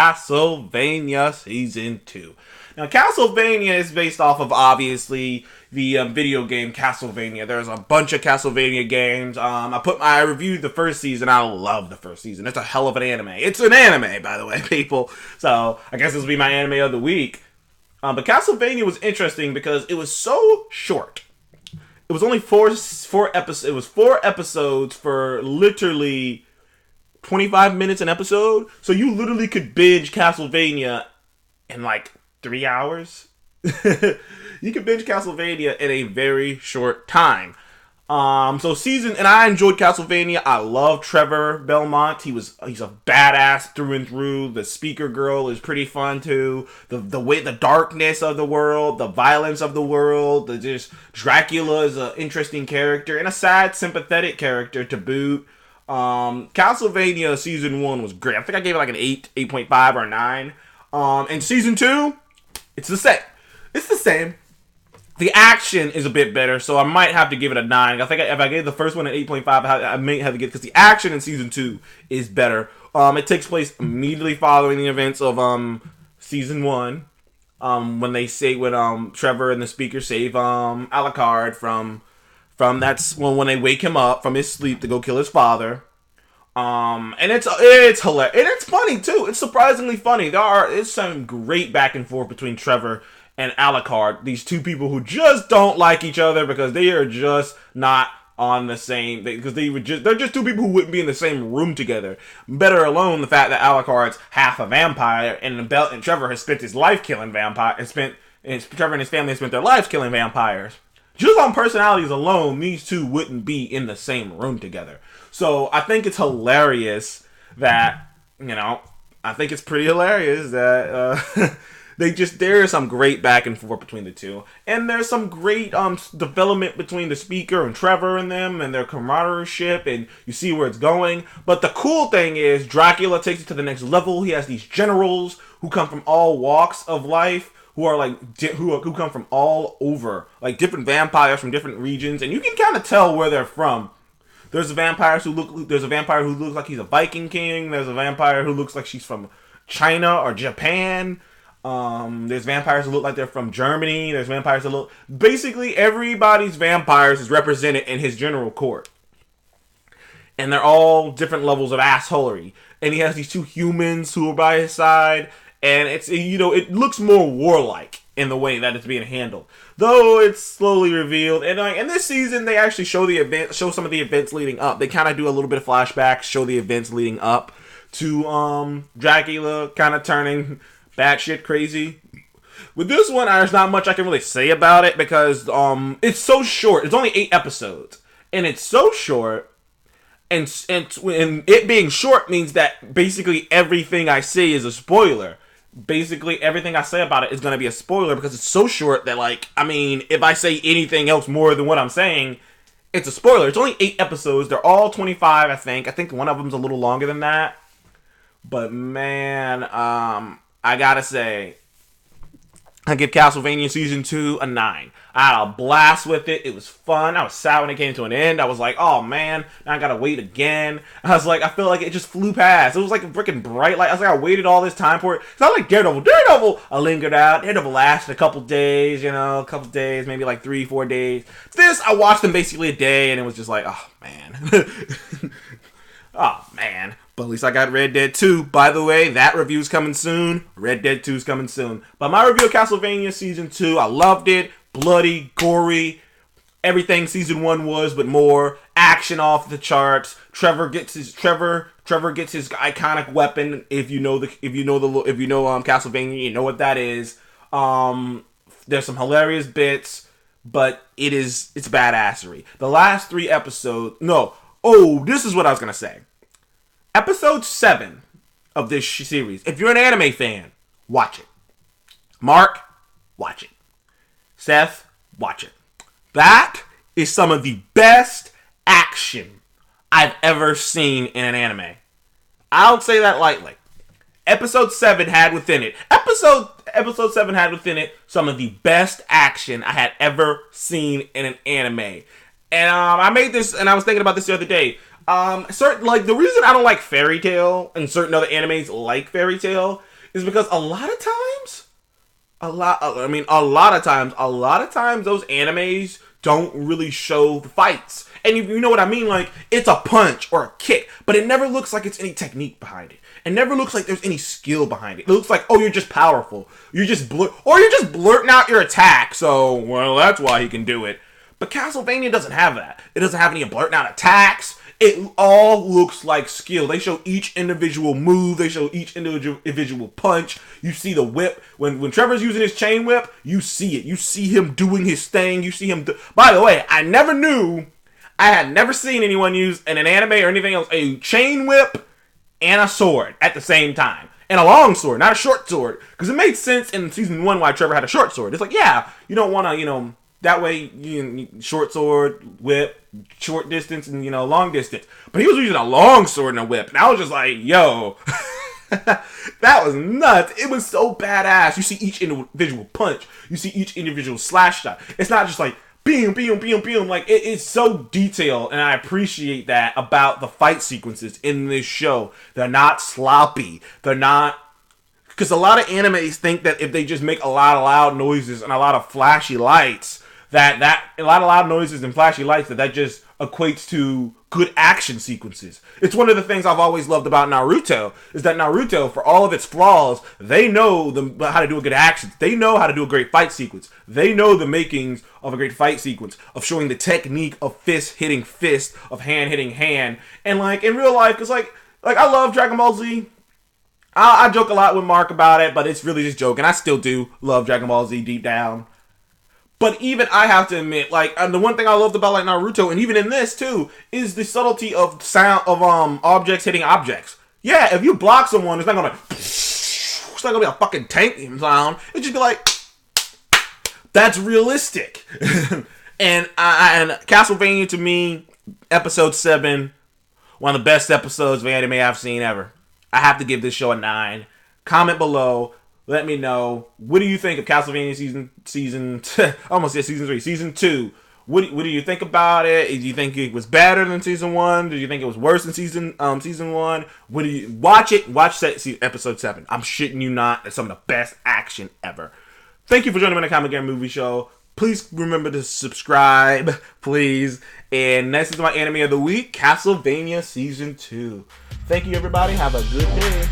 Castlevania Season 2. Now, Castlevania is based off of, obviously, the video game Castlevania. There's a bunch of Castlevania games. I reviewed the first season. I love the first season. It's a hell of an anime. It's an anime, by the way, people. So, I guess this will be my anime of the week. But Castlevania was interesting because it was so short. It was only four episodes. It was 4 episodes for literally 25 minutes an episode. So you literally could binge Castlevania in like 3 hours. You could binge Castlevania in a very short time. And I enjoyed Castlevania. I love Trevor Belmont. He's a badass through and through. The speaker girl is pretty fun too. The darkness of the world, the violence of the world, Dracula is an interesting character and a sad, sympathetic character to boot. Castlevania Season 1 was great. I think I gave it like an 8, 8.5 or 9. And Season 2, it's the same. It's the same. The action is a bit better, so I might have to give it a 9. I think if I gave the first one an 8.5, I may have to get, because the action in Season 2 is better. It takes place immediately following the events of Season 1. When Trevor and the speaker save Alucard from that's when they wake him up from his sleep to go kill his father. And it's hilarious. And it's funny too. It's surprisingly funny. It's some great back and forth between Trevor and Alucard, these two people who just don't like each other because they are just not on the same, because they're just two people who wouldn't be in the same room together. Better alone the fact that Alucard's half a vampire and Trevor has spent his life killing vampires. Trevor and his family have spent their lives killing vampires. Just on personalities alone, these two wouldn't be in the same room together. So I think it's hilarious that, I think it's pretty hilarious that there is some great back and forth between the two. And there's some great development between the speaker and Trevor and them and their camaraderie, and you see where it's going. But the cool thing is Dracula takes it to the next level. He has these generals who come from all walks of life, who are who come from all over, like different vampires from different regions, and you can kind of tell where they're from. There's a vampire who looks like he's a Viking king. There's a vampire who looks like she's from China or Japan. There's vampires who look like they're from Germany. There's vampires that basically everybody's vampires is represented in his general court. And they're all different levels of assholery. And he has these two humans who are by his side. And it looks more warlike in the way that it's being handled. Though it's slowly revealed. And in this season, they actually show some of the events leading up. They kind of do a little bit of flashbacks, show the events leading up to Dracula kind of turning batshit crazy. With this one, there's not much I can really say about it because it's so short. It's only 8 episodes. And it's so short. And it being short means that basically everything I say is a spoiler. Basically everything I say about it is going to be a spoiler because it's so short that, if I say anything else more than what I'm saying, it's a spoiler. It's only 8 episodes. They're all 25, I think. I think one of them's a little longer than that. But, man, I gotta say, I give Castlevania Season 2 a 9. I had a blast with it. It was fun. I was sad when it came to an end. I was like, oh man, now I gotta wait again. I feel like it just flew past. It was like a freaking bright light. I waited all this time for it. It's not like Daredevil. Daredevil, I lingered out. Daredevil lasted a couple days, maybe like 3-4 days. This, I watched them basically a day, and it was just like, oh man. Oh man. But at least I got Red Dead 2. By the way, that review's coming soon. Red Dead 2's coming soon. But my review of Castlevania Season 2, I loved it. Bloody, gory, everything Season 1 was, but more. Action off the charts. Trevor gets his iconic weapon. If you know Castlevania, you know what that is. There's some hilarious bits, but it's badassery. The last 3 episodes, this is what I was gonna say. Episode 7 of this series. If you're an anime fan, watch it. Mark, watch it. Seth, watch it. That is some of the best action I've ever seen in an anime. I don't say that lightly. Episode 7 had within it some of the best action I had ever seen in an anime. And I was thinking about this the other day. The reason I don't like Fairy Tail and certain other animes like Fairy Tail is because a lot of times, a lot of times those animes don't really show the fights. And you know what I mean? Like, it's a punch or a kick, but it never looks like it's any technique behind it. It never looks like there's any skill behind it. It looks like, oh, you're just powerful. You're just blurting out your attack, so, well, that's why he can do it. But Castlevania doesn't have that. It doesn't have any blurting out attacks. It all looks like skill. They show each individual move. They show each individual punch. You see the whip. When Trevor's using his chain whip, you see it. You see him doing his thing. You see him By the way, I had never seen anyone use in an anime or anything else a chain whip and a sword at the same time. And a long sword, not a short sword. Because it made sense in season 1 why Trevor had a short sword. It's like, yeah, you don't want to, that way, short sword, whip, short distance, and, long distance. But he was using a long sword and a whip. And I was just like, yo, that was nuts. It was so badass. You see each individual punch. You see each individual slash shot. It's not just like, boom, boom, boom, boom. Like, it's so detailed, and I appreciate that about the fight sequences in this show. They're not sloppy. They're not... Because a lot of animes think that if they just make a lot of loud noises and a lot of flashy lights, that a lot of loud noises and flashy lights, that just equates to good action sequences. It's one of the things I've always loved about Naruto, is that Naruto, for all of its flaws, they know how to do a good action. They know how to do a great fight sequence. They know the makings of a great fight sequence, of showing the technique of fist hitting fist, of hand hitting hand. And like in real life, because like I love Dragon Ball Z. I joke a lot with Mark about it, but it's really just joking. I still do love Dragon Ball Z deep down. But even I have to admit, like, the one thing I loved about like Naruto, and even in this too, is the subtlety of sound of objects hitting objects. Yeah, if you block someone, it's not gonna be a fucking tank sound. It's just be like, that's realistic. and Castlevania, to me, episode 7, one of the best episodes of anime I've seen ever. I have to give this show a 9. Comment below. Let me know, what do you think of Castlevania season 3, season 2? What do you think about it? Do you think it was better than season 1? Do you think it was worse than season 1? What do you watch it? Watch episode 7. I'm shitting you not. It's some of the best action ever. Thank you for joining me on the Comic Game Movie Show. Please remember to subscribe, please. And next is my anime of the week, Castlevania season 2. Thank you, everybody. Have a good day.